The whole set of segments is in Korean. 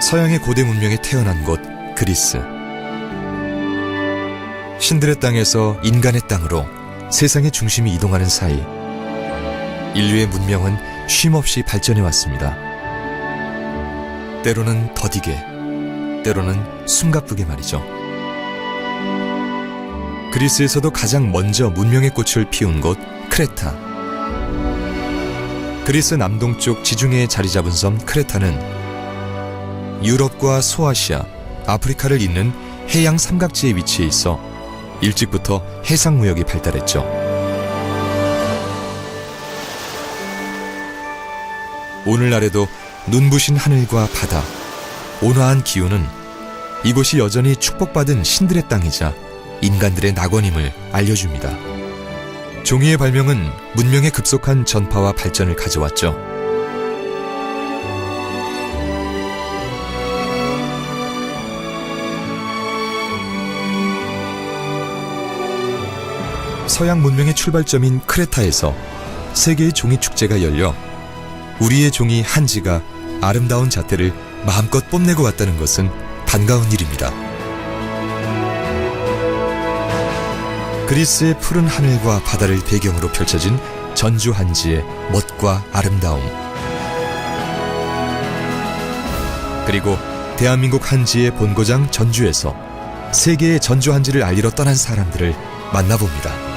서양의 고대 문명이 태어난 곳 그리스. 신들의 땅에서 인간의 땅으로 세상의 중심이 이동하는 사이 인류의 문명은 쉼없이 발전해 왔습니다. 때로는 더디게, 때로는 숨가쁘게 말이죠. 그리스에서도 가장 먼저 문명의 꽃을 피운 곳 크레타. 그리스 남동쪽 지중해에 자리 잡은 섬 크레타는 유럽과 소아시아, 아프리카를 잇는 해양 삼각지에 위치해 있어 일찍부터 해상 무역이 발달했죠. 오늘날에도 눈부신 하늘과 바다, 온화한 기후는 이곳이 여전히 축복받은 신들의 땅이자 인간들의 낙원임을 알려줍니다. 종이의 발명은 문명의 급속한 전파와 발전을 가져왔죠. 서양 문명의 출발점인 크레타에서 세계의 종이 축제가 열려 우리의 종이 한지가 아름다운 자태를 마음껏 뽐내고 왔다는 것은 반가운 일입니다. 그리스의 푸른 하늘과 바다를 배경으로 펼쳐진 전주 한지의 멋과 아름다움, 그리고 대한민국 한지의 본고장 전주에서 세계의 전주 한지를 알리러 떠난 사람들을 만나봅니다.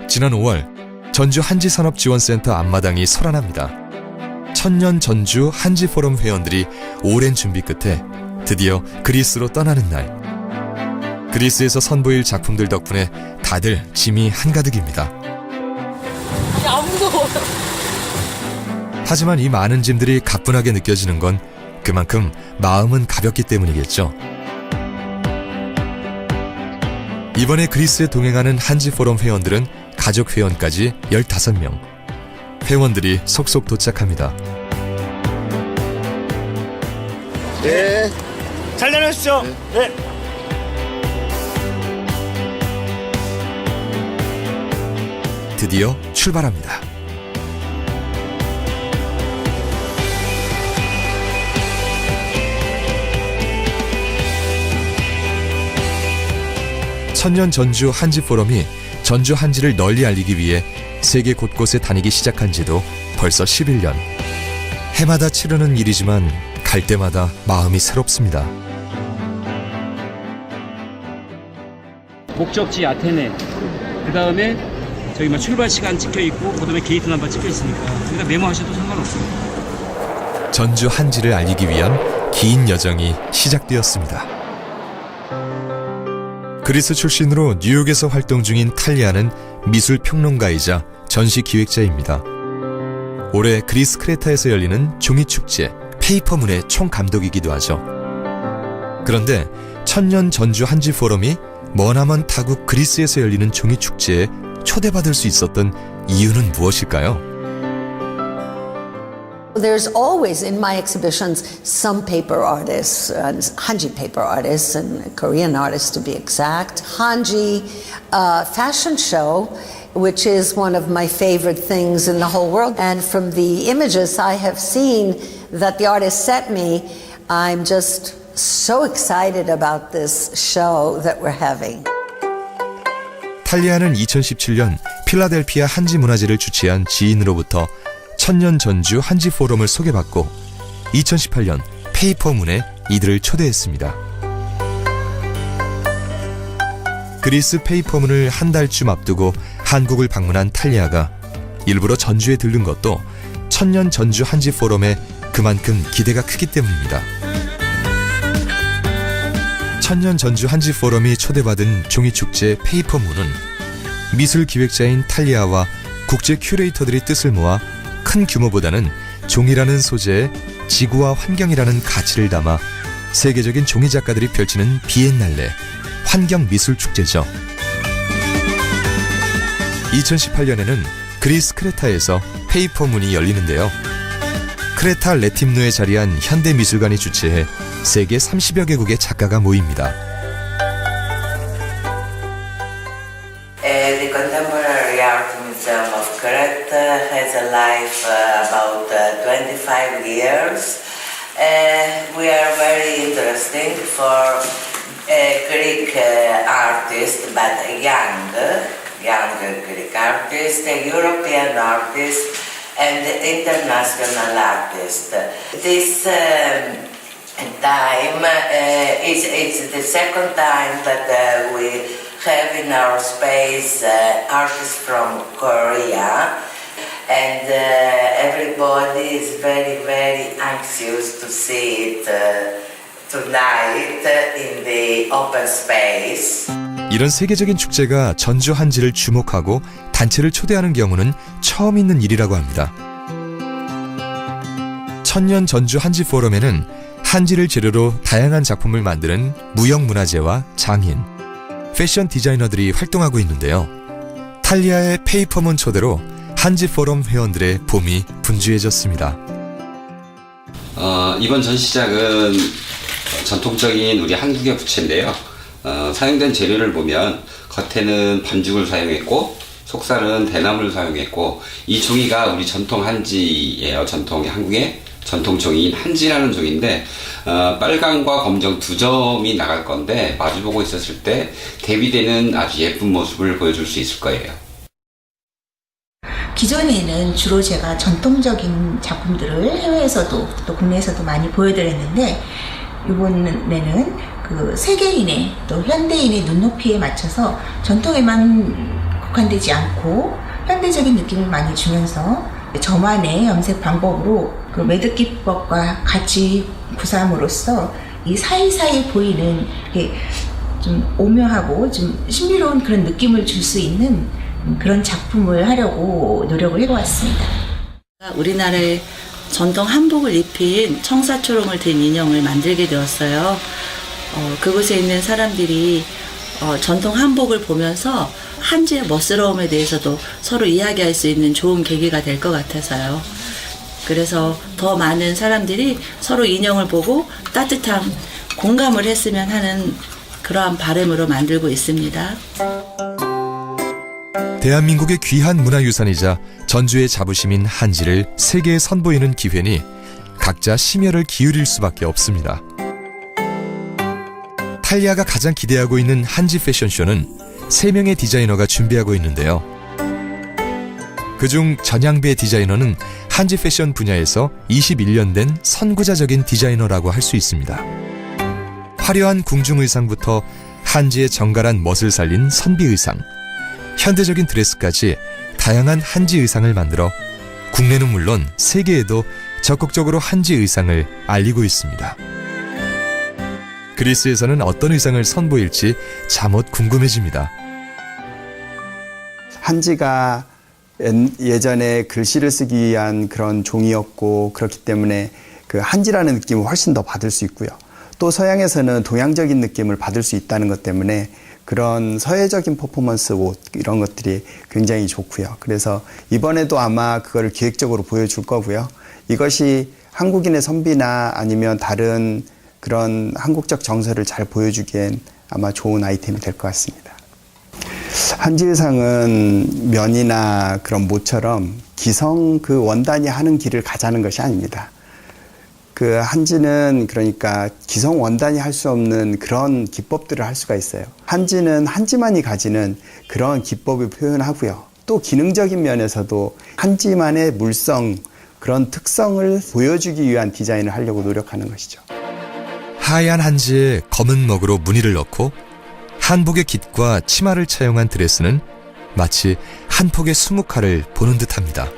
지난 5월 전주 한지산업지원센터 앞마당이 설안합니다. 천년 전주 한지포럼 회원들이 오랜 준비 끝에 드디어 그리스로 떠나는 날. 그리스에서 선보일 작품들 덕분에 다들 짐이 한가득입니다. 무서워. 하지만 이 많은 짐들이 가뿐하게 느껴지는 건 그만큼 마음은 가볍기 때문이겠죠. 이번에 그리스에 동행하는 한지포럼 회원들은 가족 회원까지 15명. 회원들이 속속 도착합니다. 네. 잘 다녀오십시오. 네. 드디어 출발합니다. 천년 전주 한지 포럼이 전주 한지를 널리 알리기 위해 세계 곳곳에 다니기 시작한 지도 벌써 11년. 해마다 치르는 일이지만 갈 때마다 마음이 새롭습니다. 목적지 아테네, 그 다음에 저기 출발 시간 찍혀 있고, 그 다음에 게이트 넘버 찍혀 있으니까 여기다 메모하셔도 상관없어요. 전주 한지를 알리기 위한 긴 여정이 시작되었습니다. 그리스 출신으로 뉴욕에서 활동 중인 탈리아는 미술 평론가이자 전시 기획자입니다. 올해 그리스 크레타에서 열리는 종이축제 페이퍼문의 총감독이기도 하죠. 그런데 천년 전주 한지 포럼이 머나먼 타국 그리스에서 열리는 종이축제에 초대받을 수 있었던 이유는 무엇일까요? There's always in my exhibitions some paper artists, Hanji paper artists and Korean artists to be exact. Hanji fashion show, which is one of my favorite things in the whole world. And from the images I have seen that the artist sent me, I'm just so excited about this show that we're having. 탈리아는 2017년 필라델피아 한지 문화제를 주최한 지인으로부터 천년 전주 한지 포럼을 소개받고 2018년 페이퍼문에 이들을 초대했습니다. 그리스 페이퍼문을 한 달쯤 앞두고 한국을 방문한 탈리아가 일부러 전주에 들른 것도 천년 전주 한지 포럼에 그만큼 기대가 크기 때문입니다. 천년 전주 한지 포럼이 초대받은 종이축제 페이퍼문은 미술 기획자인 탈리아와 국제 큐레이터들이 뜻을 모아 큰 규모보다는 종이라는 소재에 지구와 환경이라는 가치를 담아 세계적인 종이 작가들이 펼치는 비엔날레, 환경미술축제죠. 2018년에는 그리스 크레타에서 페이퍼문이 열리는데요. 크레타 레팀노에 자리한 현대미술관이 주최해 세계 30여 개국의 작가가 모입니다. The Contemporary Art Museum of Crete has a life about 25 years. We are very interesting for Greek artists, but young Greek artists, European artists, and international artists. This time it's the second time that we have in our space artists from Korea, and everybody is very, very anxious to see it tonight in the open space. 이런 세계적인 축제가 전주 한지를 주목하고 단체를 초대하는 경우는 처음 있는 일이라고 합니다. 천년 전주 한지 포럼에는 한지를 재료로 다양한 작품을 만드는 무형문화재와 장인, 패션 디자이너들이 활동하고 있는데요. 탈리아의 페이퍼문 초대로 한지 포럼 회원들의 봄이 분주해졌습니다. 이번 전시작은 전통적인 우리 한국의 부채인데요. 사용된 재료를 보면 겉에는 반죽을 사용했고 속살은 대나무를 사용했고, 이 종이가 우리 전통 한지예요. 한국의 전통 종이인 한지라는 종인데 빨강과 검정 두 점이 나갈 건데 마주보고 있었을 때 대비되는 아주 예쁜 모습을 보여줄 수 있을 거예요. 기존에는 주로 제가 전통적인 작품들을 해외에서도 또 국내에서도 많이 보여드렸는데, 이번에는 그 세계인의 또 현대인의 눈높이에 맞춰서 전통에만 국한되지 않고 현대적인 느낌을 많이 주면서 저만의 염색 방법으로 그 매듭 기법과 같이 구sam으로써 이 사이사이 보이는 좀 오묘하고 좀 신비로운 그런 느낌을 줄 수 있는 그런 작품을 하려고 노력을 해보았습니다. 우리나라의 전통 한복을 입힌 청사초롱을 든 인형을 만들게 되었어요. 그곳에 있는 사람들이 전통 한복을 보면서 한지의 멋스러움에 대해서도 서로 이야기할 수 있는 좋은 계기가 될 것 같아서요. 그래서 더 많은 사람들이 서로 인형을 보고 따뜻한 공감을 했으면 하는 그러한 바람으로 만들고 있습니다. 대한민국의 귀한 문화유산이자 전주의 자부심인 한지를 세계에 선보이는 기회니 각자 심혈을 기울일 수밖에 없습니다. 탈리아가 가장 기대하고 있는 한지 패션쇼는 3명의 디자이너가 준비하고 있는데요. 그중 전향배 디자이너는 한지 패션 분야에서 21년 된 선구자적인 디자이너라고 할 수 있습니다. 화려한 궁중의상부터 한지의 정갈한 멋을 살린 선비의상, 현대적인 드레스까지 다양한 한지 의상을 만들어 국내는 물론 세계에도 적극적으로 한지 의상을 알리고 있습니다. 그리스에서는 어떤 의상을 선보일지 잠옷 궁금해집니다. 한지가 예전에 글씨를 쓰기 위한 그런 종이였고, 그렇기 때문에 그 한지라는 느낌을 훨씬 더 받을 수 있고요. 또 서양에서는 동양적인 느낌을 받을 수 있다는 것 때문에 그런 서예적인 퍼포먼스 옷 이런 것들이 굉장히 좋고요. 그래서 이번에도 아마 그걸 기획적으로 보여줄 거고요. 이것이 한국인의 선비나 아니면 다른 그런 한국적 정서를 잘 보여주기엔 아마 좋은 아이템이 될 것 같습니다. 한지 의상은 면이나 그런 모처럼 기성 그 원단이 하는 길을 가자는 것이 아닙니다. 그 한지는 그러니까 기성 원단이 할 수 없는 그런 기법들을 할 수가 있어요. 한지는 한지만이 가지는 그런 기법을 표현하고요. 또 기능적인 면에서도 한지만의 물성, 그런 특성을 보여주기 위한 디자인을 하려고 노력하는 것이죠. 하얀 한지에 검은 먹으로 무늬를 넣고 한복의 깃과 치마를 차용한 드레스는 마치 한 폭의 수묵화를 보는 듯합니다.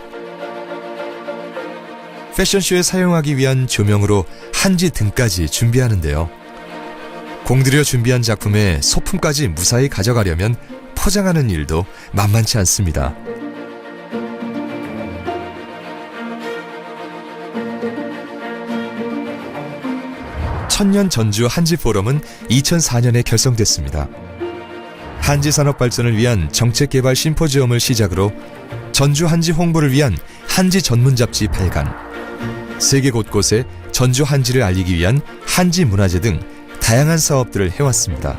패션쇼에 사용하기 위한 조명으로 한지 등까지 준비하는데요. 공들여 준비한 작품에 소품까지 무사히 가져가려면 포장하는 일도 만만치 않습니다. 천년 전주 한지 포럼은 2004년에 결성됐습니다. 한지 산업 발전을 위한 정책 개발 심포지엄을 시작으로 전주 한지 홍보를 위한 한지 전문 잡지 발간, 세계 곳곳에 전주 한지를 알리기 위한 한지 문화제 등 다양한 사업들을 해왔습니다.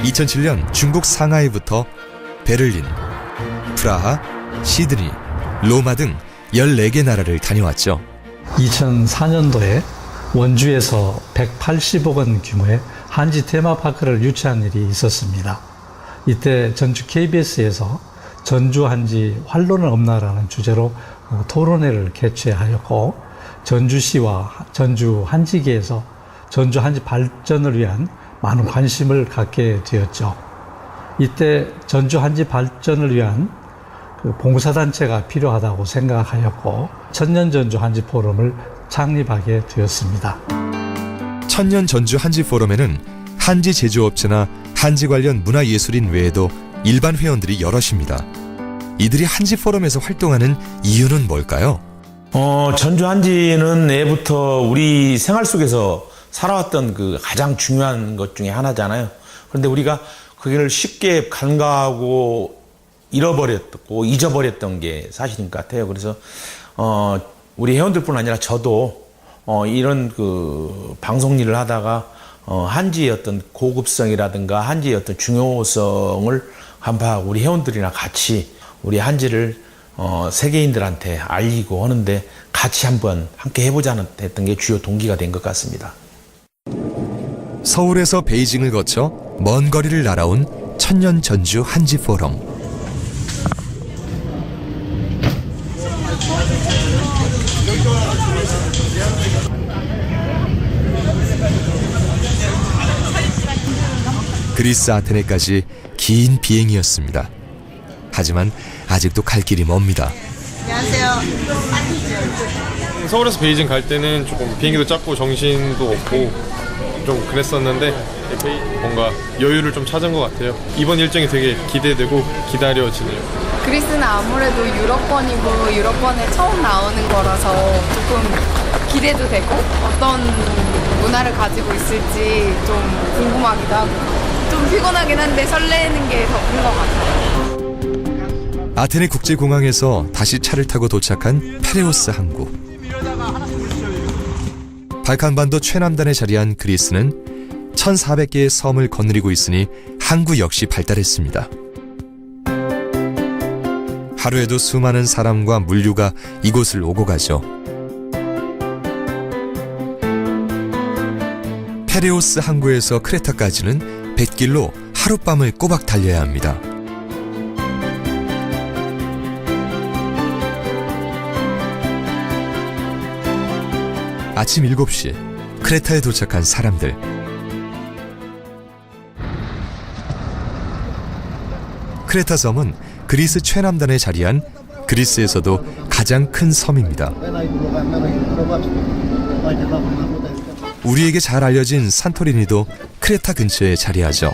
2007년 중국 상하이부터 베를린, 프라하, 시드니, 로마 등 14개 나라를 다녀왔죠. 2004년도에 원주에서 180억 원 규모의 한지 테마파크를 유치한 일이 있었습니다. 이때 전주 KBS에서 전주 한지 환론은 없나라는 주제로 토론회를 개최하였고, 전주시와 전주 한지계에서 전주 한지 발전을 위한 많은 관심을 갖게 되었죠. 이때 전주 한지 발전을 위한 봉사단체가 필요하다고 생각하였고, 천년 전주 한지 포럼을 창립하게 되었습니다. 천년 전주 한지 포럼에는 한지 제조업체나 한지 관련 문화예술인 외에도 일반 회원들이 여럿입니다. 이들이 한지 포럼에서 활동하는 이유는 뭘까요? 전주 한지는 예부터 우리 생활 속에서 살아왔던 그 가장 중요한 것 중에 하나잖아요. 그런데 우리가 그걸 쉽게 간과하고 잃어버렸고 잊어버렸던 게 사실인 것 같아요. 그래서 우리 회원들뿐 아니라 저도 이런 그 방송 일을 하다가 한지의 어떤 고급성이라든가 한지의 어떤 중요성을 간파하고 우리 회원들이랑 같이 우리 한지를 세계인들한테 알리고 하는데 같이 한번 함께 해보자는 했던 게 주요 동기가 된 것 같습니다. 서울에서 베이징을 거쳐 먼 거리를 날아온 천년 전주 한지 포럼. 그리스 아테네까지 긴 비행이었습니다. 하지만 아직도 갈 길이 멉니다. 서울에서 베이징 갈 때는 조금 비행기도 작고 정신도 없고 좀 그랬었는데 뭔가 여유를 좀 찾은 것 같아요. 이번 일정이 되게 기대되고 기다려지네요. 그리스는 아무래도 유럽권이고 유럽권에 처음 나오는 거라서 조금 기대도 되고 어떤 문화를 가지고 있을지 좀 궁금하기도 하고 좀 피곤하긴 한데 설레는 게 더 큰 것 같아요. 아테네 국제공항에서 다시 차를 타고 도착한 페레오스 항구. 발칸반도 최남단에 자리한 그리스는 1,400개의 섬을 거느리고 있으니 항구 역시 발달했습니다. 하루에도 수많은 사람과 물류가 이곳을 오고 가죠. 페레오스 항구에서 크레타까지는 뱃길로 하룻밤을 꼬박 달려야 합니다. 아침 7시 크레타에 도착한 사람들. 크레타 섬은 그리스 최남단에 자리한 그리스에서도 가장 큰 섬입니다. 우리에게 잘 알려진 산토리니도 크레타 근처에 자리하죠.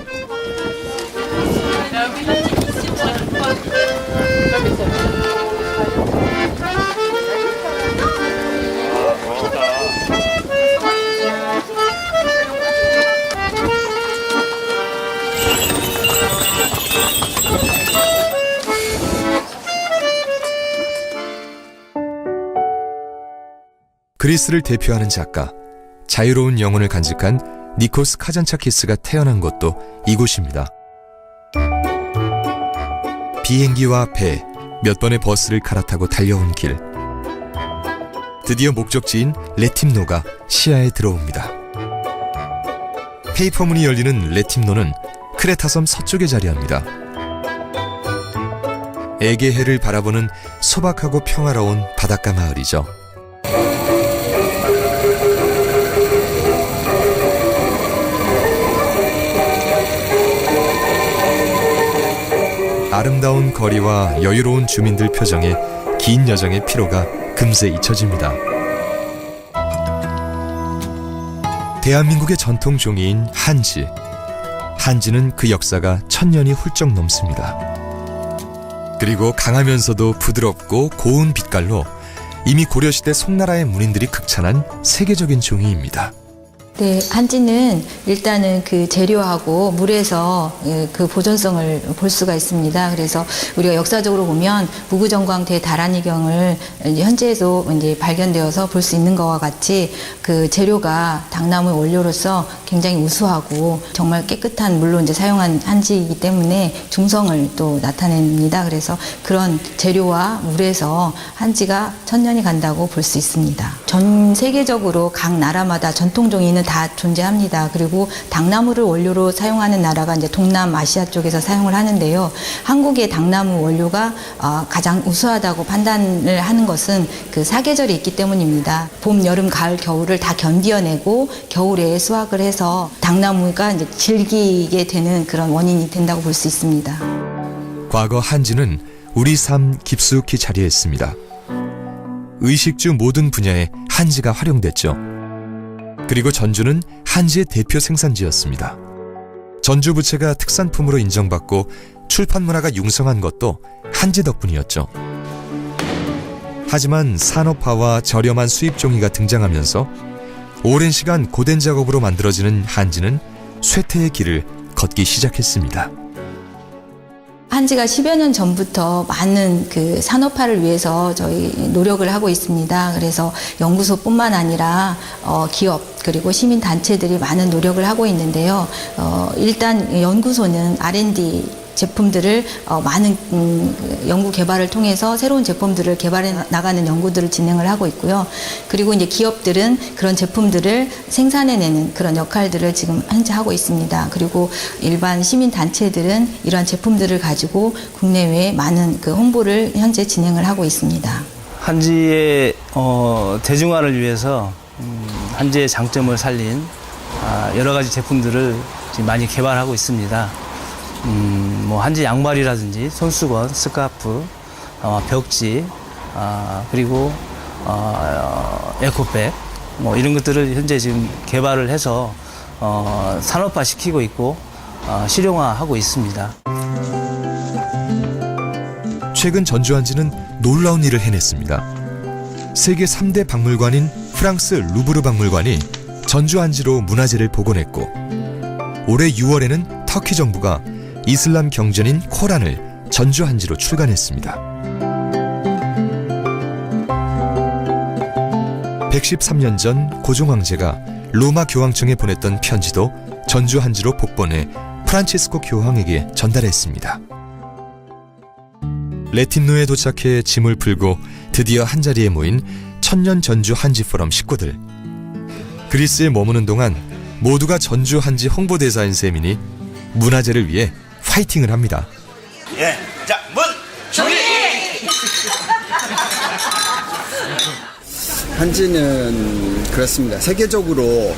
그리스를 대표하는 작가, 자유로운 영혼을 간직한 니코스 카잔차키스가 태어난 곳도 이곳입니다. 비행기와 배, 몇 번의 버스를 갈아타고 달려온 길. 드디어 목적지인 레팀노가 시야에 들어옵니다. 페이퍼문이 열리는 레팀노는 크레타섬 서쪽에 자리합니다. 에게해를 바라보는 소박하고 평화로운 바닷가 마을이죠. 아름다운 거리와 여유로운 주민들 표정에 긴 여정의 피로가 금세 잊혀집니다. 대한민국의 전통 종이인 한지. 한지는 그 역사가 1000년이 훌쩍 넘습니다. 그리고 강하면서도 부드럽고 고운 빛깔로 이미 고려시대 송나라의 문인들이 극찬한 세계적인 종이입니다. 네, 한지는 일단은 그 재료하고 물에서 그 보존성을 볼 수가 있습니다. 그래서 우리가 역사적으로 보면 무구정광 대다란이경을 이제 현재에도 이제 발견되어서 볼 수 있는 것과 같이 그 재료가 당나무 원료로서 굉장히 우수하고 정말 깨끗한 물로 이제 사용한 한지이기 때문에 중성을 또 나타냅니다. 그래서 그런 재료와 물에서 한지가 천년이 간다고 볼 수 있습니다. 전 세계적으로 각 나라마다 전통종이는 다 존재합니다. 그리고 당나무를 원료로 사용하는 나라가 이제 동남아시아 쪽에서 사용을 하는데요. 한국의 당나무 원료가 가장 우수하다고 판단을 하는 것은 그 사계절이 있기 때문입니다. 봄, 여름, 가을, 겨울을 다 견디어내고 겨울에 수확을 해서 당나무가 이제 질기게 되는 그런 원인이 된다고 볼 수 있습니다. 과거 한지는 우리 삶 깊숙이 자리했습니다. 의식주 모든 분야에 한지가 활용됐죠. 그리고 전주는 한지의 대표 생산지였습니다. 전주 부채가 특산품으로 인정받고 출판 문화가 융성한 것도 한지 덕분이었죠. 하지만 산업화와 저렴한 수입 종이가 등장하면서 오랜 시간 고된 작업으로 만들어지는 한지는 쇠퇴의 길을 걷기 시작했습니다. 한지가 10여 년 전부터 많은 그 산업화를 위해서 저희 노력을 하고 있습니다. 그래서 연구소뿐만 아니라 기업 그리고 시민단체들이 많은 노력을 하고 있는데요. 일단 연구소는 R&D 제품들을 많은 연구 개발을 통해서 새로운 제품들을 개발해 나가는 연구들을 진행을 하고 있고요. 그리고 이제 기업들은 그런 제품들을 생산해내는 그런 역할들을 지금 현재 하고 있습니다. 그리고 일반 시민 단체들은 이러한 제품들을 가지고 국내외에 많은 그 홍보를 현재 진행을 하고 있습니다. 한지의 대중화를 위해서 한지의 장점을 살린 여러 가지 제품들을 지금 많이 개발하고 있습니다. 뭐 한지 양말이라든지 손수건, 스카프, 벽지, 그리고 에코백, 뭐 이런 것들을 현재 지금 개발을 해서 산업화 시키고 있고 실용화하고 있습니다. 최근 전주 한지는 놀라운 일을 해냈습니다. 세계 3대 박물관인 프랑스 루브르 박물관이 전주 한지로 문화재를 복원했고, 올해 6월에는 터키 정부가 이슬람 경전인 코란을 전주 한지로 출간했습니다. 113년 전 고종 황제가 로마 교황청에 보냈던 편지도 전주 한지로 복본해 프란치스코 교황에게 전달했습니다. 레틴노에 도착해 짐을 풀고 드디어 한자리에 모인 천년 전주 한지 포럼 식구들. 그리스에 머무는 동안 모두가 전주 한지 홍보대사인 셈이니 문화재를 위해 파이팅을 합니다. 예, 자, 문 정리! 한지는 그렇습니다. 세계적으로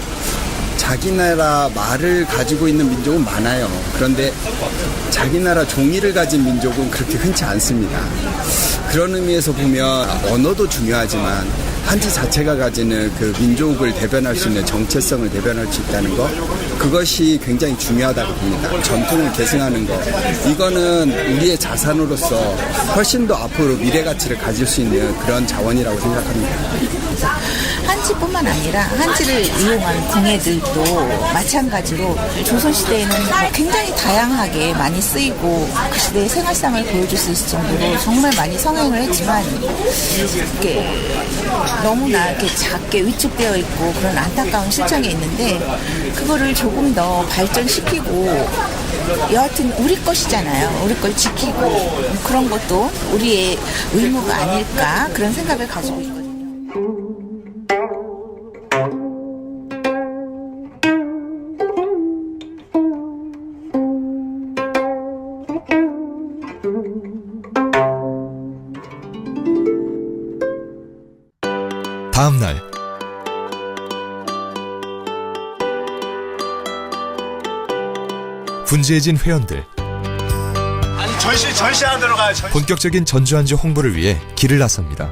자기 나라 말을 가지고 있는 민족은 많아요. 그런데 자기 나라 종이를 가진 민족은 그렇게 흔치 않습니다. 그런 의미에서 보면 언어도 중요하지만 한지 자체가 가지는 그 민족을 대변할 수 있는 정체성을 대변할 수 있다는 것, 그것이 굉장히 중요하다고 봅니다. 전통을 계승하는 것, 이거는 우리의 자산으로서 훨씬 더 앞으로 미래 가치를 가질 수 있는 그런 자원이라고 생각합니다. 한지뿐만 아니라 한지를 이용한 궁예들도 마찬가지로 조선시대에는 굉장히 다양하게 많이 쓰이고 그 시대의 생활상을 보여줄 수 있을 정도로 정말 많이 성행을 했지만 이게 너무나 이렇게 작게 위축되어 있고 그런 안타까운 실정이 있는데, 그거를 조금 더 발전시키고 여하튼 우리 것이잖아요. 우리 걸 지키고 그런 것도 우리의 의무가 아닐까 그런 생각을 가지고 있거든요. 다음 날 분주해진 회원들. 아니, 전시하러 가요. 본격적인 전주 한지 홍보를 위해 길을 나섭니다.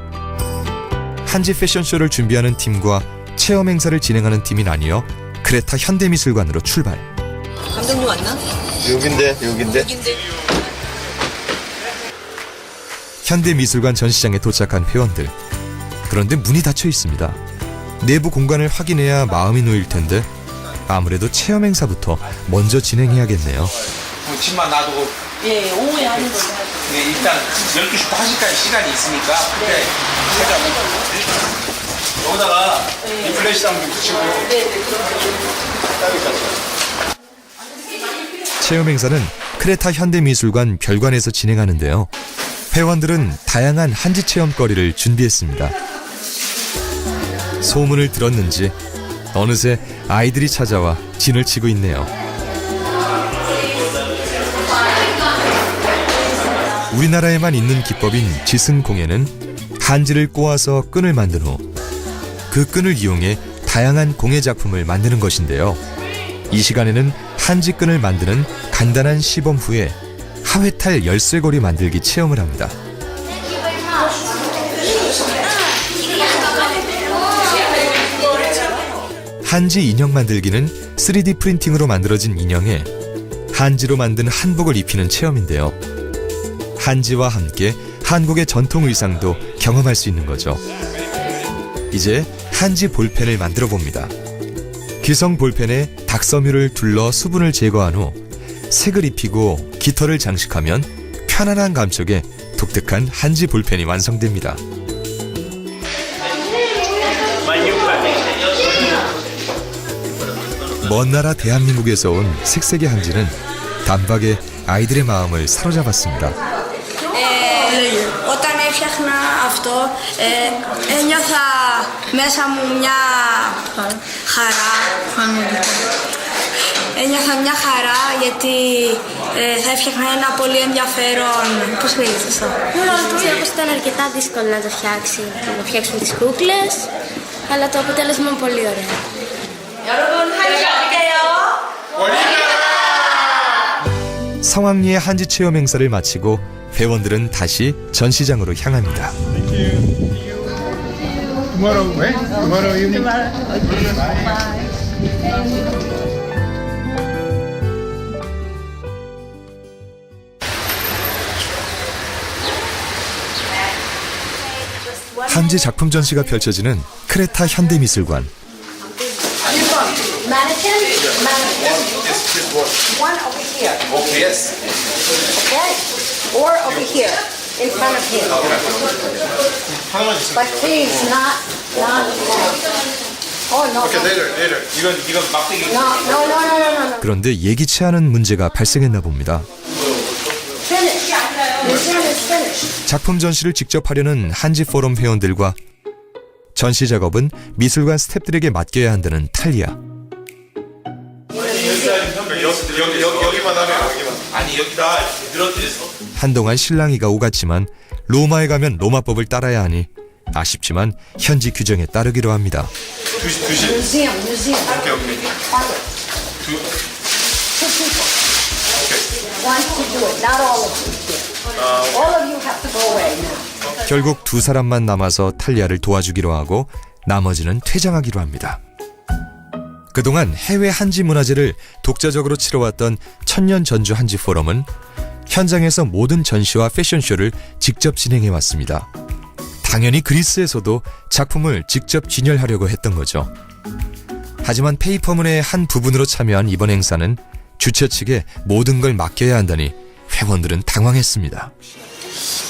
한지 패션쇼를 준비하는 팀과 체험 행사를 진행하는 팀이 나뉘어 크레타 현대미술관으로 출발. 감독님 왔나? 여긴데. 현대미술관 전시장에 도착한 회원들. 그런데 문이 닫혀 있습니다. 내부 공간을 확인해야 마음이 놓일 텐데 아무래도 체험 행사부터 먼저 진행해야겠네요. 집만 놔두고 예, 오후에 하는 걸로 하죠. 네, 일단 12시부터 1시까지 시간이 있으니까 그때 여기다가 리플레이시 한번 붙이고. 체험 행사는 크레타 현대미술관 별관에서 진행하는데요. 회원들은 다양한 한지 체험거리를 준비했습니다. 소문을 들었는지 어느새 아이들이 찾아와 진을 치고 있네요. 우리나라에만 있는 기법인 지승공예는 한지를 꼬아서 끈을 만든 후 그 끈을 이용해 다양한 공예 작품을 만드는 것인데요. 이 시간에는 한지 끈을 만드는 간단한 시범 후에 하회탈 열쇠고리 만들기 체험을 합니다. 한지 인형 만들기는 3D 프린팅으로 만들어진 인형에 한지로 만든 한복을 입히는 체험인데요. 한지와 함께 한국의 전통 의상도 경험할 수 있는 거죠. 이제 한지 볼펜을 만들어 봅니다. 기성 볼펜에 닭섬유를 둘러 수분을 제거한 후 색을 입히고 깃털을 장식하면 편안한 감촉의 독특한 한지 볼펜이 완성됩니다. 먼 나라 대한민국에서 온 색색의 한지는 단박에 아이들의 마음을 사로잡았습니다. Όταν έφτιαχνα αυτό, ένιωθα μέσα μου μια χαρά. Ένιωθα μια χαρά γιατί θα έφτιαχνα ένα πολύ ενδιαφέρον. Πώς λέγεται αυτό? Ξέρω πως ήταν αρκετά δύσκολο να το φτιάξει, να φτιάξουμε τις κούκλες, αλλά το αποτέλεσμα είναι πολύ ωραίο. 성황리의 한지 체험 행사를 마치고 회원들은 다시 전시장으로 향합니다. Tomorrow, eh? Tomorrow evening. 한지 작품 전시가 펼쳐지는 크레타 현대미술관. One over here. Okay, yes. Okay? Or over here, in front of him. But please, not. Oh, no. Okay, later. 이건 막대기. No. 그런데 예기치 않은 문제가 발생했나 봅니다. Finish. Museum is finished. 작품 전시를 직접 하려는 한지 포럼 회원들과 전시 작업은 미술관 스태프들에게 맡겨야 한다는 탈리아. 여기만 하면 여기만. 아니 여기다 늘어뜨렸어. 한동안 신랑이가 오갔지만 로마에 가면 로마법을 따라야 하니 아쉽지만 현지 규정에 따르기로 합니다. 2시? Museum. 오케이. Two people. Want to do it, not all of you. All of you have to go away now. 결국 두 사람만 남아서 탈리아를 도와주기로 하고 나머지는 퇴장하기로 합니다. 그동안 해외 한지 문화제를 독자적으로 치러왔던 천년 전주 한지 포럼은 현장에서 모든 전시와 패션쇼를 직접 진행해왔습니다. 당연히 그리스에서도 작품을 직접 진열하려고 했던 거죠. 하지만 페이퍼문의 한 부분으로 참여한 이번 행사는 주최 측에 모든 걸 맡겨야 한다니 회원들은 당황했습니다.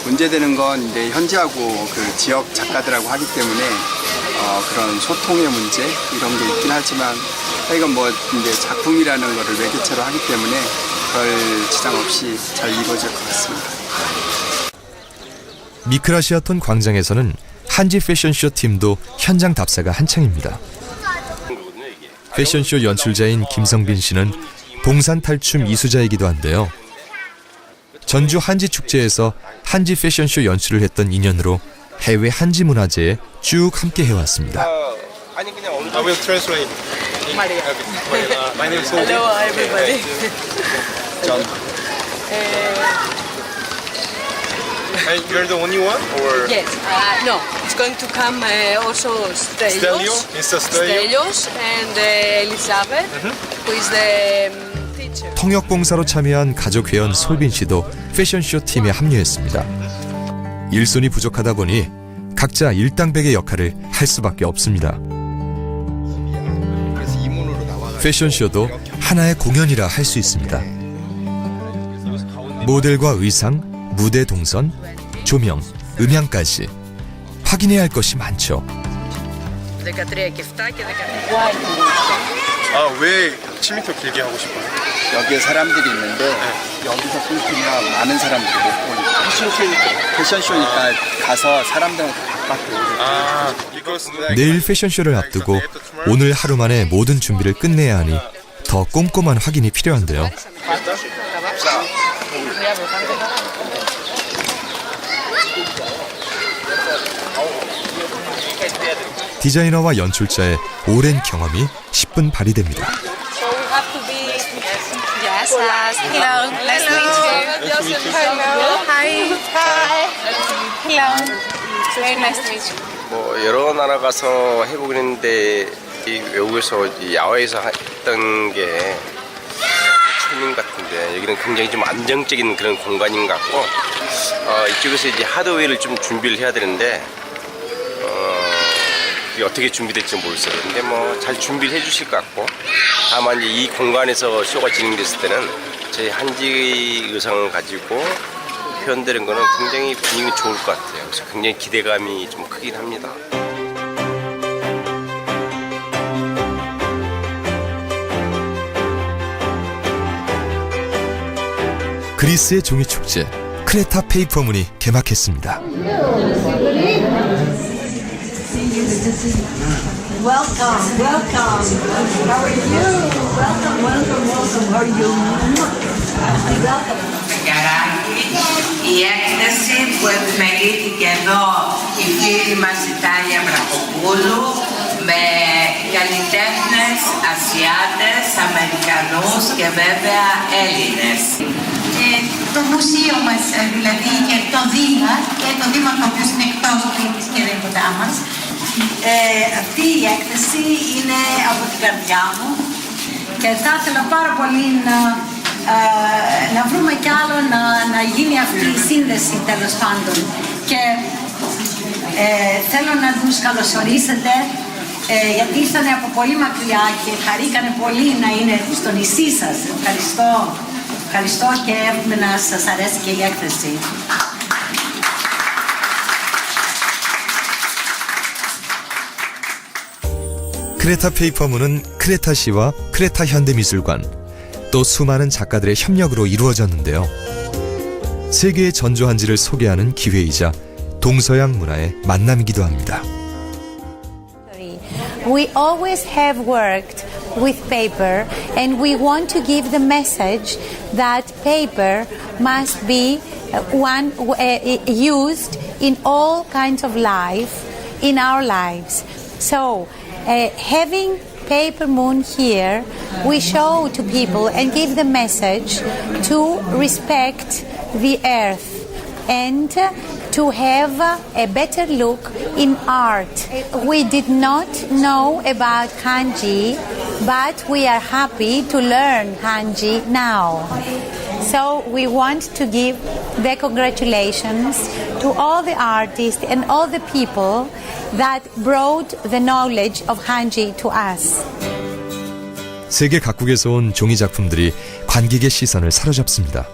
문제되는 건 이제 현지하고 그 지역 작가들하고 하기 때문에 그런 소통의 문제 이런 게 있긴 하지만 이건 뭐 이제 작품이라는 거를 매개체로 하기 때문에 별 지장 없이 잘 이루어질 것 같습니다. 미크라시아톤 광장에서는 한지 패션쇼 팀도 현장 답사가 한창입니다. 패션쇼 연출자인 김성빈 씨는 봉산 탈춤 이수자이기도 한데요. 전주 한지 축제에서 한지 패션쇼 연출을 했던 인연으로 해외 한지 문화제에 쭉 함께 해왔습니다. 아니 그냥 I will translate. Maria. My name is Hello everybody. John. And you're the only one, or? Yes. No. It's going to come also Stelios. Mr. Stelio. Stelios and Elizabeth, who is the teacher. 통역봉사로 참여한 가족 회원 솔빈 씨도 패션쇼 팀에 합류했습니다. 일손이 부족하다 보니 각자 일당백의 역할을 할 수밖에 없습니다. 패션쇼도 하나의 공연이라 할 수 있습니다. 모델과 의상, 무대 동선, 조명, 음향까지 확인해야 할 것이 많죠. 왜 7m 길게 하고 싶어요? 여기에 사람들이 있는데 여기서 끊기면 많은 사람들이 못 보니까 패션쇼니까 가서 사람들한테 가깝게 내일 패션쇼를 앞두고 오늘 하루 만에 모든 준비를 끝내야 하니 더 꼼꼼한 확인이 필요한데요. 디자이너와 연출자의 오랜 경험이 10분 발휘됩니다. 뭐 여러 나라 가서 해보긴 했는데 이 외국에서 이 야외에서 했던 게 처음인 것 같은데 여기는 굉장히 좀 안정적인 그런 공간인 것 같고 이쪽에서 이제 하드웨어를 좀 준비를 해야 되는데 그게 어떻게 준비될지 모르겠어요. 근데 뭐 잘 준비를 해주실 것 같고 다만 이제 이 공간에서 쇼가 진행됐을 때는 저희 한지 의상을 가지고 표현되는 거는 굉장히 분위기 좋을 것 같아요. 그래서 굉장히 기대감이 좀 크긴 합니다. 그리스의 종이축제 크레타 페이퍼문이 개막했습니다. Welcome, welcome. How are you? Welcome, welcome, welcome. How are you? Welcome. Η έκθεση που επιμελήθηκε εδώ η φίλη μας η Τάλια Βραχοπούλου με καλλιτέχνες Ασιάτες, Αμερικανούς και βέβαια Έλληνες. Το μουσείο μας δηλαδή και το Δήμα και το Δήμα το οποίο είναι εκτός Κρήτης και δεν κοντά μας. Αυτή η έκθεση είναι από την καρδιά μου και θα ήθελα πάρα πολύ να βρούμε κι άλλο να γίνει αυτή η σύνδεση τέλος πάντων και θέλω να τους καλωσορίσετε γιατί ήρθαν από πολύ μακριά και χαρήκανε πολύ να είναι στο νησί σας. Ευχαριστώ. Ευχαριστώ και εύχομαι να σας αρέσει και η έκθεση. 크레타 페이퍼문은 크레타시와 크레타 현대미술관, 또 수많은 작가들의 협력으로 이루어졌는데요. 세계의 전조한지를 소개하는 기회이자 동서양 문화의 만남이기도 합니다. We always have worked with paper and we want to give the message that paper must be used in all kinds of life in our lives. So having Paper Moon here, we show to people and give the message to respect the earth and to have a better look in art. We did not know about Hanji, but we are happy to learn Hanji now. So we want to give the congratulations to all the artists and all the people that brought the knowledge of Hanji to us. 세계 각국에서 온 종이 작품들이 관객의 시선을 사로잡습니다.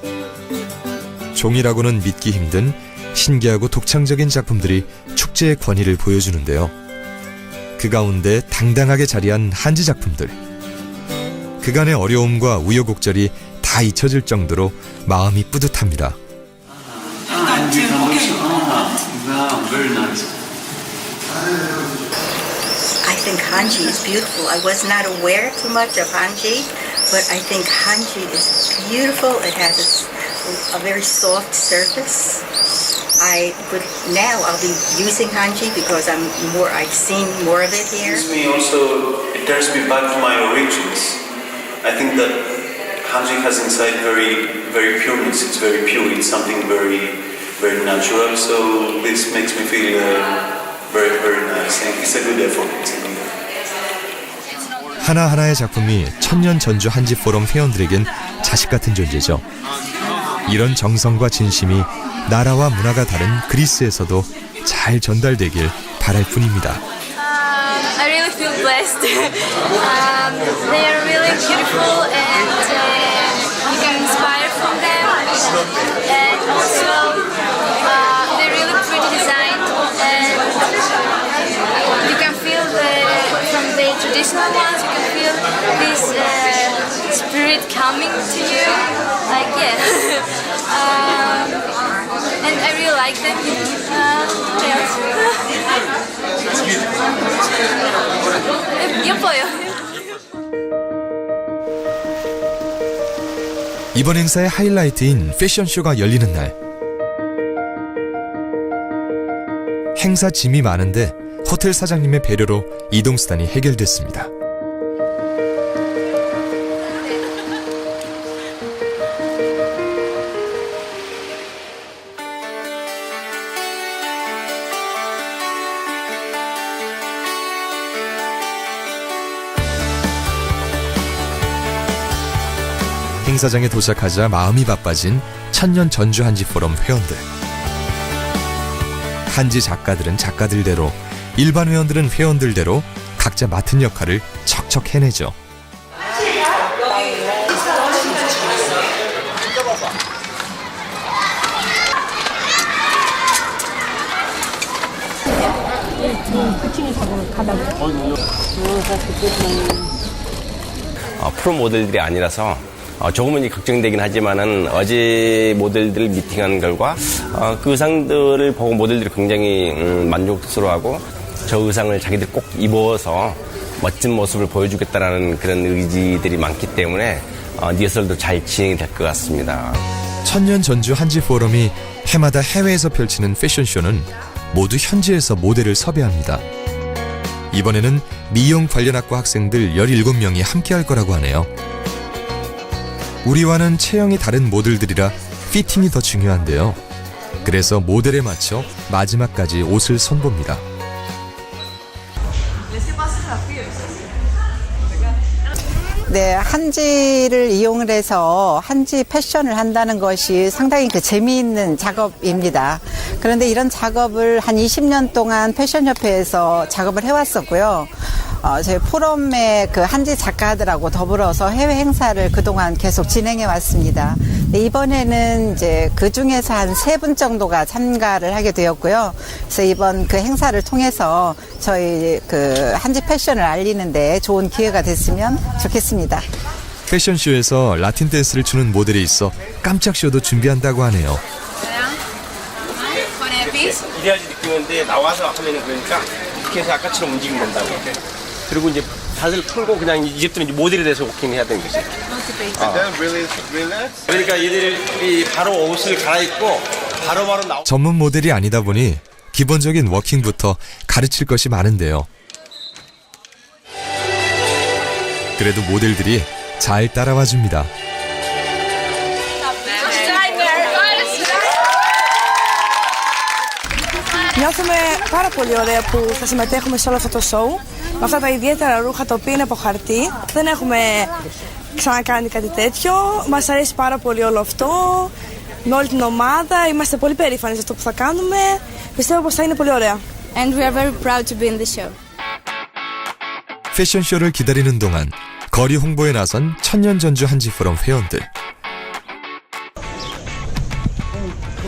종이라고는 믿기 힘든 신기하고 독창적인 작품들이 축제의 권위를 보여주는데요. 그 가운데 당당하게 자리한 한지 작품들. 그간의 어려움과 우여곡절이 다 잊혀질 정도로 마음이 뿌듯합니다. I think Hanji is beautiful. I was not aware too much of Hanji, but I think Hanji is beautiful. It has a very soft surface. I'll be using Hanji because I've seen more of it here. It turns me back to my origins. I think that Hanji has inside very pureness. It's very pure. It's something very, very natural. So this makes me feel very, very nice. And it's a good effort. 하나하나의 작품이 천년 전주 한지 포럼 회원들에겐 자식 같은 존재죠. 이런 정성과 진심이 나라와 문화가 다른 그리스에서도 잘 전달되길 바랄 뿐입니다. I really feel blessed. They are really beautiful and you can inspire from them. And also they're really pretty designed and you can feel from the traditional ones, you can feel this spirit coming to you. Like, yeah. And I really like them. 예뻐요. 이번 행사의 하이라이트인 패션쇼가 열리는 날. 행사 짐이 많은데 호텔 사장님의 배려로 이동수단이 해결됐습니다. 행사장에 도착하자 마음이 바빠진 천년 전주 한지 포럼 회원들. 한지 작가들은 작가들대로, 일반 회원들은 회원들대로 각자 맡은 역할을 척척 해내죠. 프로 모델들이 아니라서 조금은 걱정되긴 하지만은 어제 모델들 미팅한 결과 그 의상들을 보고 모델들이 굉장히 만족스러워하고 저 의상을 자기들 꼭 입어서 멋진 모습을 보여주겠다라는 그런 의지들이 많기 때문에 리허설도 잘 진행이 될 것 같습니다. 천년 전주 한지 포럼이 해마다 해외에서 펼치는 패션쇼는 모두 현지에서 모델을 섭외합니다. 이번에는 미용 관련학과 학생들 17명이 함께할 거라고 하네요. 우리와는 체형이 다른 모델들이라 피팅이 더 중요한데요. 그래서 모델에 맞춰 마지막까지 옷을 손봅니다. 네, 한지를 이용을 해서 한지 패션을 한다는 것이 상당히 재미있는 작업입니다. 그런데 이런 작업을 한 20년 동안 패션협회에서 작업을 해왔었고요. 저희 포럼의 한지 작가들하고 더불어서 해외 행사를 그동안 계속 진행해 왔습니다. 이번에는 이제 그 중에서 한 3분 정도가 참가를 하게 되었고요. 그래서 이번 그 행사를 통해서 저희 한지 패션을 알리는데 좋은 기회가 됐으면 좋겠습니다. 패션쇼에서 라틴 댄스를 추는 모델이 있어 깜짝 쇼도 준비한다고 하네요. 이래야지 느끼는데 나와서 하면은 그러니까 이렇게 해서 아까처럼 움직이면 된다고. 그리고 이제 다들 풀고 그냥 이제부터는 이제 모델에 대해서 워킹 해야 되는 거지. 그러니까 얘들이 바로 옷을 갈아입고 바로바로 나오. 전문 모델이 아니다 보니 기본적인 워킹부터 가르칠 것이 많은데요. 그래도 모델들이 잘 따라와 줍니다. Νιώθουμε πάρα πολύ ωραία που θα συμμετέχουμε σε όλο αυτό το show με αυτά τα ιδιαίτερα ρούχα τα οποία είναι από χαρτί. Δεν έχουμε ξανακάνει κάτι τέτοιο. Μας αρέσει πάρα πολύ όλο αυτό. Με όλη την ομάδα είμαστε πολύ περήφανοι για αυτό που θα κάνουμε. Πιστεύω πως θα είναι πολύ ωραία. And we are very proud to be in the show. 패션쇼를 기다리는 동안 거리 홍보에 나선 천년 전주 한지 포럼 회원들.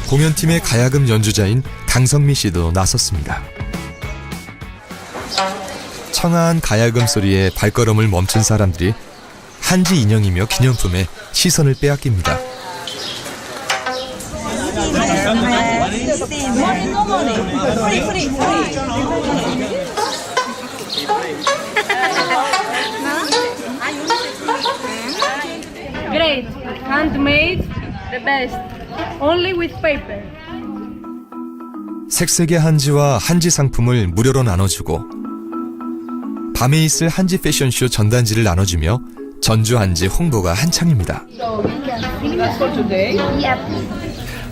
공연팀의 가야금 연주자인 강성미 씨도 나섰습니다. 청아한 가야금 소리에 발걸음을 멈춘 사람들이 한지 인형이며 기념품에 시선을 빼앗깁니다. Great, handmade, the best. Only with paper. 색색의 한지와 한지 상품을 무료로 나눠주고 밤에 있을 한지 패션쇼 전단지를 나눠주며 전주 한지 홍보가 한창입니다.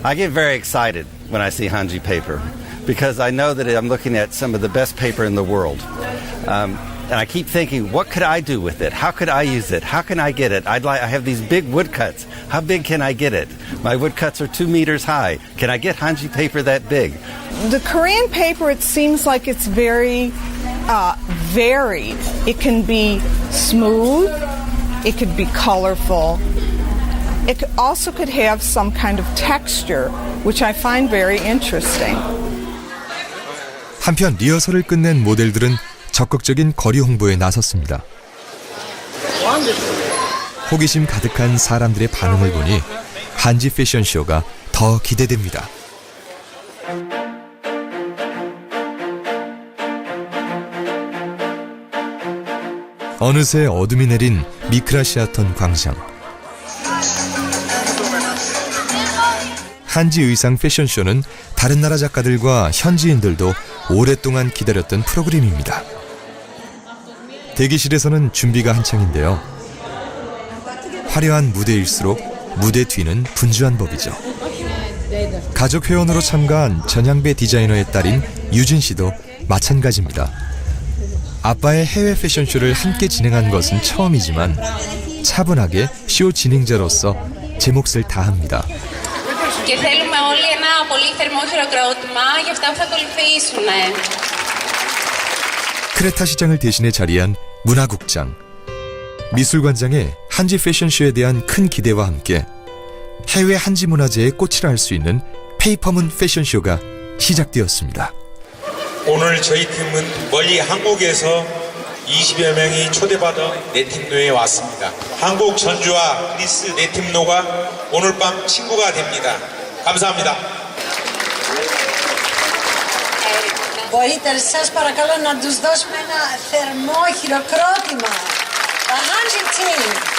I get very excited when I see Hanji paper because I know that I'm looking at some of the best paper in the world. And I keep thinking, what could I do with it? How could I use it? How can I get it? I have these big woodcuts. How big can I get it? My woodcuts are 2 meters high. Can I get Hanji paper that big? The Korean paper, it seems like it's very varied. It can be smooth, it could be colorful. It also could have some kind of texture, which I find very interesting. 한편 리허설을 끝낸 모델들은 적극적인 거리 홍보에 나섰습니다. 호기심 가득한 사람들의 반응을 보니 한지 패션쇼가 더 기대됩니다. 어느새 어둠이 내린 미크라시아톤 광장. 한지 의상 패션쇼는 다른 나라 작가들과 현지인들도 오랫동안 기다렸던 프로그램입니다. 대기실에서는 준비가 한창인데요. 화려한 무대일수록 무대 뒤는 분주한 법이죠. 가족 회원으로 참가한 전향배 디자이너의 딸인 유진 씨도 마찬가지입니다. 아빠의 해외 패션쇼를 함께 진행한 것은 처음이지만 차분하게 쇼 진행자로서 제 몫을 다합니다. Και θέλουμε όλοι ένα πολύ θερμό χειροκρότημα για αυτά που θα ακολουθήσουν. 크레타 시장을 대신해 자리한 문화국장. 미술관장에 한지 패션쇼에 대한 큰 기대와 함께 해외 한지 문화재의 꽃이라 할 수 있는 페이퍼문 패션쇼가 시작되었습니다. 오늘 저희 팀은 멀리 한국에서 20여 명이 초대받아 네팀노에 왔습니다. 한국 전주와 그리스 네팀노가 오늘 밤 친구가 됩니다. 감사합니다. Μπορείτε σας παρακαλώ να τους δώσουμε ένα θερμό χειροκρότημα. The Hanji team.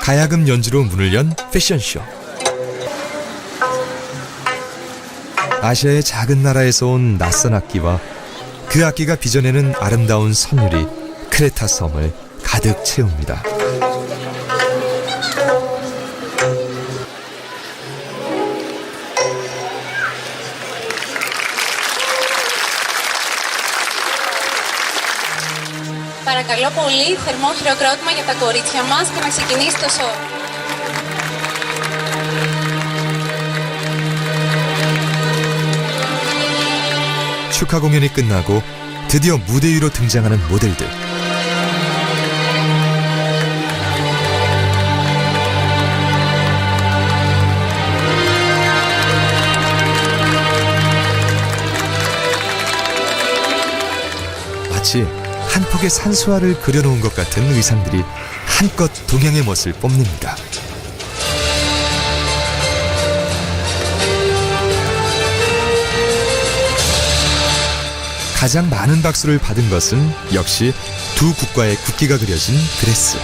가야금 연주로 문을 연 패션쇼. 아시아의 작은 나라에서 온 낯선 악기와 그 악기가 빚어내는 아름다운 선율이 크레타 섬을 가득 채웁니다. Παρακαλώ πολύ, θερμό χειροκρότημα για τα κορίτσια μας και να ξεκινήσει το σοου. 축하 공연이 끝나고 드디어 무대 위로 등장하는 모델들. 마치 한 폭의 산수화를 그려놓은 것 같은 의상들이 한껏 동양의 멋을 뽐냅니다. 가장 많은 박수를 받은 것은 역시 두 국가의 국기가 그려진 드레스.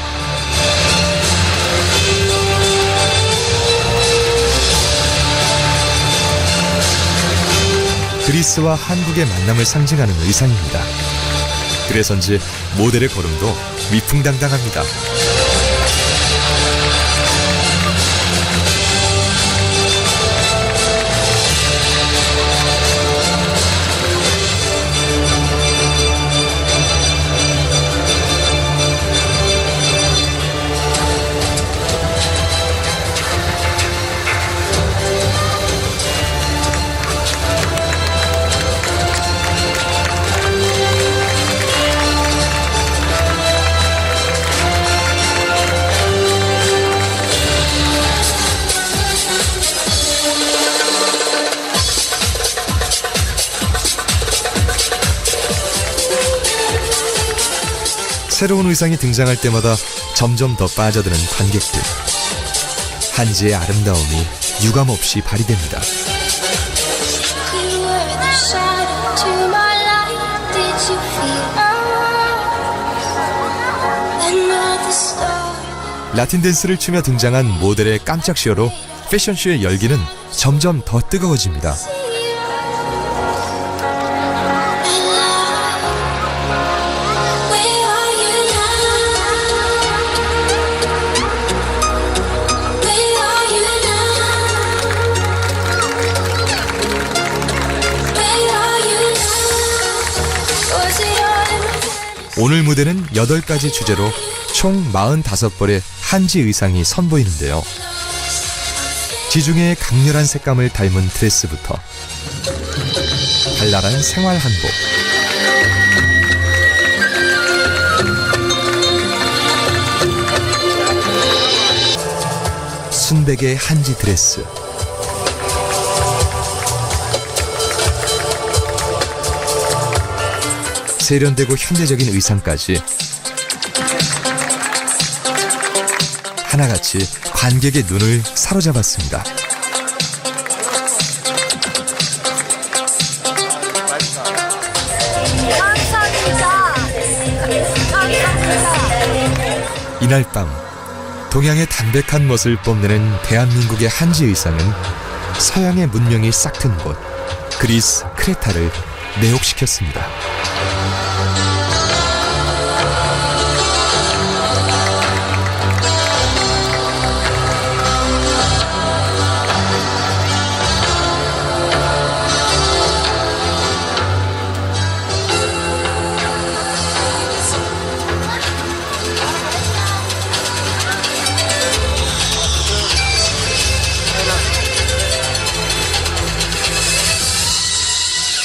그리스와 한국의 만남을 상징하는 의상입니다. 그래서인지 모델의 걸음도 위풍당당합니다. 새로운 의상이 등장할 때마다 점점 더 빠져드는 관객들. 한지의 아름다움이 유감없이 발휘됩니다. 라틴 댄스를 추며 등장한 모델의 깜짝 쇼로 패션쇼의 열기는 점점 더 뜨거워집니다. 오늘 무대는 8가지 주제로 총 45벌의 한지 의상이 선보이는데요. 지중해의 강렬한 색감을 닮은 드레스부터 발랄한 생활 한복, 순백의 한지 드레스, 세련되고 현대적인 의상까지 하나같이 관객의 눈을 사로잡았습니다. 이날 밤 동양의 담백한 멋을 뽐내는 대한민국의 한지 의상은 서양의 문명이 싹튼 곳 그리스 크레타를 매혹시켰습니다.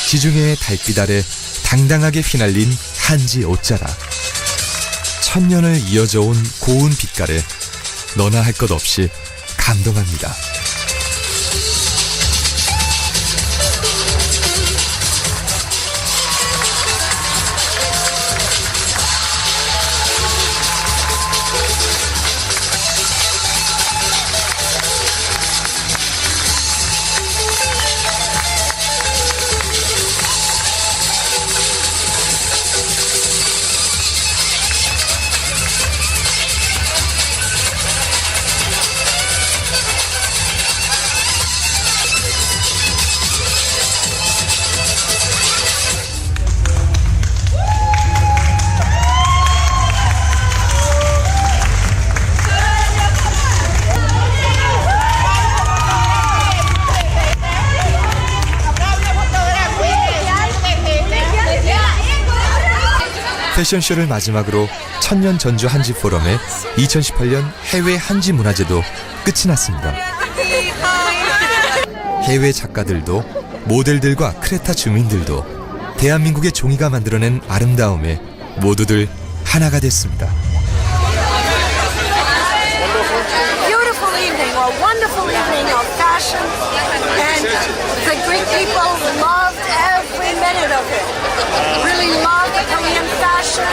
지중해의 달빛 아래 당당하게 휘날린 한지 옷자락. 천년을 이어져 온 고운 빛깔에 너나 할 것 없이 감동합니다. 패션쇼를 마지막으로 천년 전주 한지 포럼의 2018년 해외 한지 문화제도 끝이 났습니다. 해외 작가들도 모델들과 크레타 주민들도 대한민국의 종이가 만들어낸 아름다움에 모두들 하나가 됐습니다. Beautiful evening, a wonderful evening of fashion, and the Greek people loved every minute of it. Really loved the Korean fashion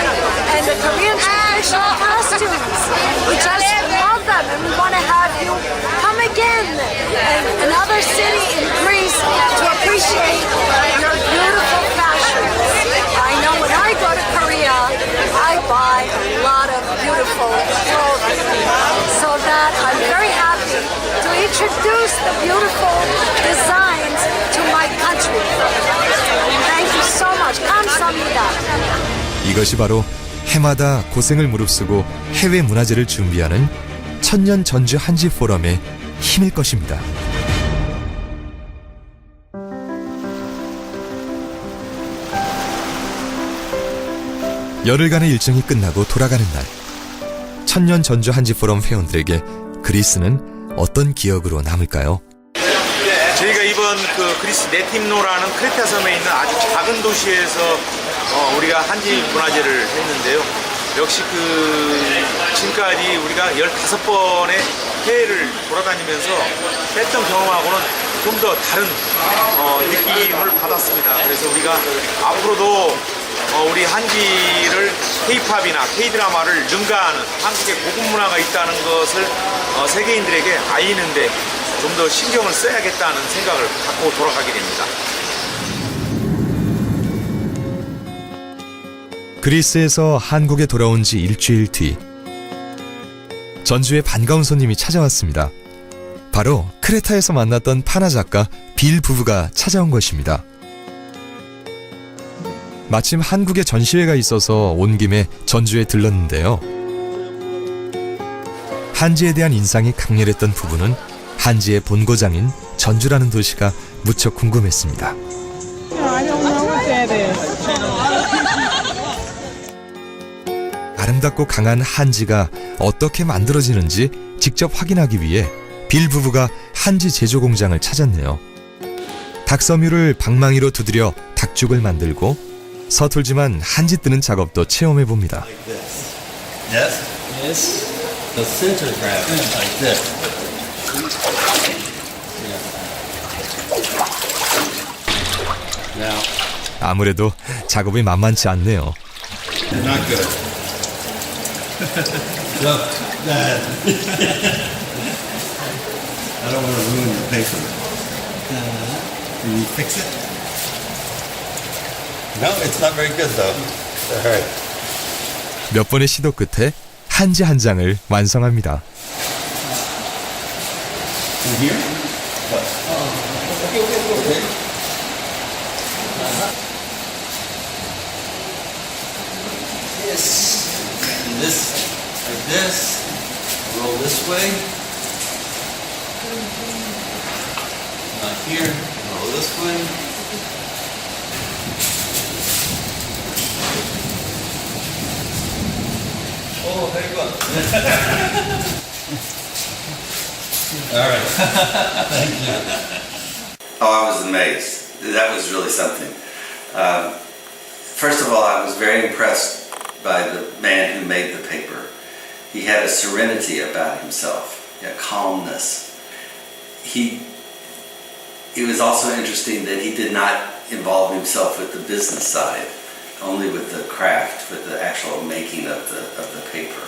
and the Korean traditional costumes. We just love them, and we want to have you come again and another city in Greece to appreciate your beautiful fashions. I know when I go to Korea, I buy a lot of beautiful clothing, so that I'm very happy to introduce the beautiful designs to my country. Thank you so much. 감사합니다. 이것이 바로 해마다 고생을 무릅쓰고 해외 문화제를 준비하는 천년 전주 한지 포럼의 힘일 것입니다. 열흘간의 일정이 끝나고 돌아가는 날, 천년 전주 한지 포럼 회원들에게 그리스는 어떤 기억으로 남을까요? 저희가 이번 그리스 네팀노라는 크레타 섬에 있는 아주 작은 도시에서 우리가 한지 문화제를 했는데요. 역시 지금까지 우리가 15번의 해외를 돌아다니면서 했던 경험하고는 좀 더 다른 느낌을 받았습니다. 그래서 우리가 앞으로도 우리 한지를 K-팝이나 K-드라마를 능가하는 한국의 고급 문화가 있다는 것을 세계인들에게 알리는데 좀 더 신경을 써야겠다는 생각을 갖고 돌아가게 됩니다. 그리스에서 한국에 돌아온 지 일주일 뒤 전주에 반가운 손님이 찾아왔습니다. 바로 크레타에서 만났던 파나 작가 빌 부부가 찾아온 것입니다. 마침 한국에 전시회가 있어서 온 김에 전주에 들렀는데요. 한지에 대한 인상이 강렬했던 부부는 한지의 본고장인 전주라는 도시가 무척 궁금했습니다. 아름답고 강한 한지가 어떻게 만들어지는지 직접 확인하기 위해 빌 부부가 한지 제조 공장을 찾았네요. 닭섬유를 방망이로 두드려 닭죽을 만들고 서툴지만 한지 뜨는 작업도 체험해 봅니다. Yes? Yes. The center grab like this. Now, 아무래도 작업이 만만치 않네요. not good. Look, that. I don't want to ruin the paper. Can you fix it? No, it's not very good though. All right. 몇 번의 시도 끝에 한지 한 장을 완성합니다. And here? What? Okay. This. And this, like this. Roll this way. Not here. Roll this way. Oh, very good. All right. Thank you. Oh, I was amazed. That was really something. First of all, I was very impressed by the man who made the paper. He had a serenity about himself, a calmness. It was also interesting that he did not involve himself with the business side, only with the craft, with the actual making of the paper.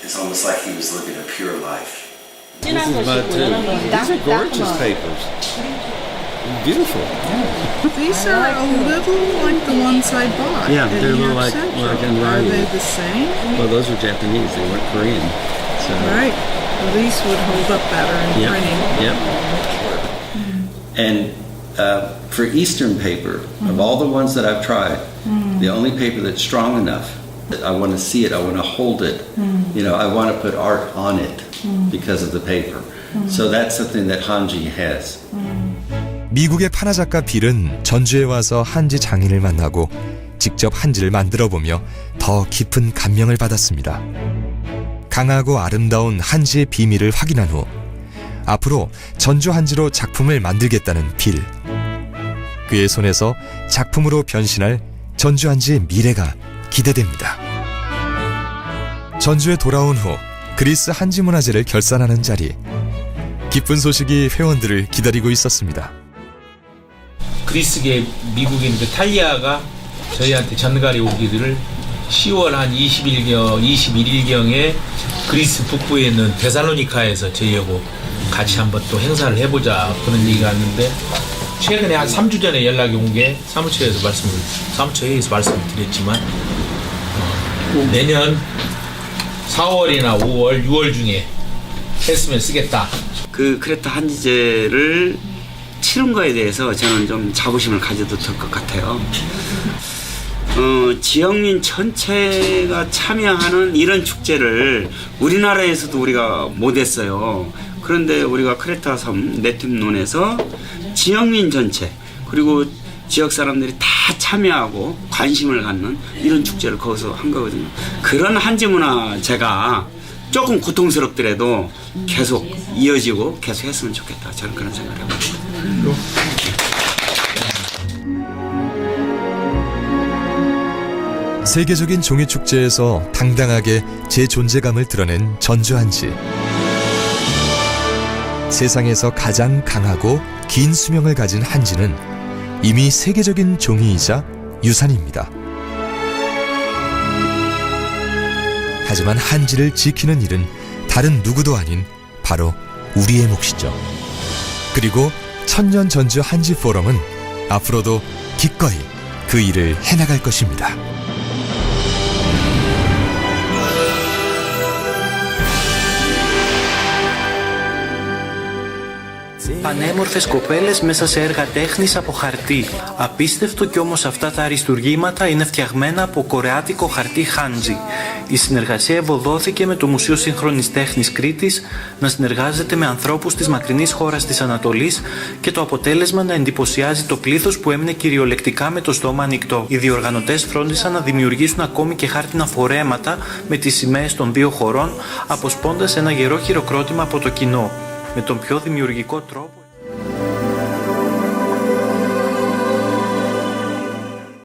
It's almost like he was living a pure life. This is mud too. These are gorgeous papers. Beautiful. These are a little like the ones I bought. Yeah, in they're a little New York like Central. in Are Raleigh. they the same? Well, those are Japanese. They weren't Korean. So. Right. Well, these would hold up better in printing. Yep. And for Eastern paper, of all the ones that I've tried, the only paper that's strong enough that I want to see it, I want to hold it. You know, I want to put art on it because of the paper. So that's something that Hanji has. 미국의 판화 작가 빌은 전주에 와서 한지 장인을 만나고 직접 한지를 만들어 보며 더 깊은 감명을 받았습니다. 강하고 아름다운 한지의 비밀을 확인한 후 앞으로 전주 한지로 작품을 만들겠다는 빌. 그의 손에서 작품으로 변신할 전주 한지의 미래가 기대됩니다. 전주에 돌아온 후 그리스 한지 문화재를 결산하는 자리. 기쁜 소식이 회원들을 기다리고 있었습니다. 그리스계 미국인 그 탈리아가 저희한테 전갈이 오기를 10월 한 21일경에 그리스 북부에 있는 데살로니카에서 저희하고 같이 한번 또 행사를 해보자 그런 얘기가 왔는데 최근에 한 3주 전에 연락이 온 게 사무처에서 말씀을 드렸지만 내년 4월이나 5월, 6월 중에 했으면 쓰겠다. 그 크레타 한지제를 치른 거에 대해서 저는 좀 자부심을 가져도 될 것 같아요. 지역민 전체가 참여하는 이런 축제를 우리나라에서도 우리가 못했어요. 그런데 우리가 크레타 섬 네튠논에서 지역민 전체 그리고 지역 사람들이 다 참여하고 관심을 갖는 이런 축제를 거기서 한 거거든요. 그런 한지 문화제가 조금 고통스럽더라도 계속 이어지고 계속 했으면 좋겠다. 저는 그런 생각을 해봅니다. 세계적인 종이축제에서 당당하게 제 존재감을 드러낸 전주 한지. 세상에서 가장 강하고 긴 수명을 가진 한지는 이미 세계적인 종이이자 유산입니다. 하지만 한지를 지키는 일은 다른 누구도 아닌 바로 우리의 몫이죠. 그리고 천년 전주 한지 포럼은 앞으로도 기꺼이 그 일을 해나갈 것입니다. Πανέμορφες κοπέλες μέσα σε έργα τέχνης από χαρτί. Απίστευτο κι όμως αυτά τα αριστουργήματα είναι φτιαγμένα από κορεάτικο χαρτί χάντζι. Η συνεργασία ευωδόθηκε με το Μουσείο Σύγχρονης Τέχνης Κρήτης να συνεργάζεται με ανθρώπους της μακρινής χώρας της Ανατολής και το αποτέλεσμα να εντυπωσιάζει το πλήθος που έμεινε κυριολεκτικά με το στόμα ανοιχτό. Οι διοργανωτές φρόντισαν να δημιουργήσουν ακόμη και χάρτινα φορέματα με τις σημαίες των δύο χωρών, αποσπώντας ένα γερό χειροκρότημα από το κοινό. Με τον πιο δημιουργικό τρόπο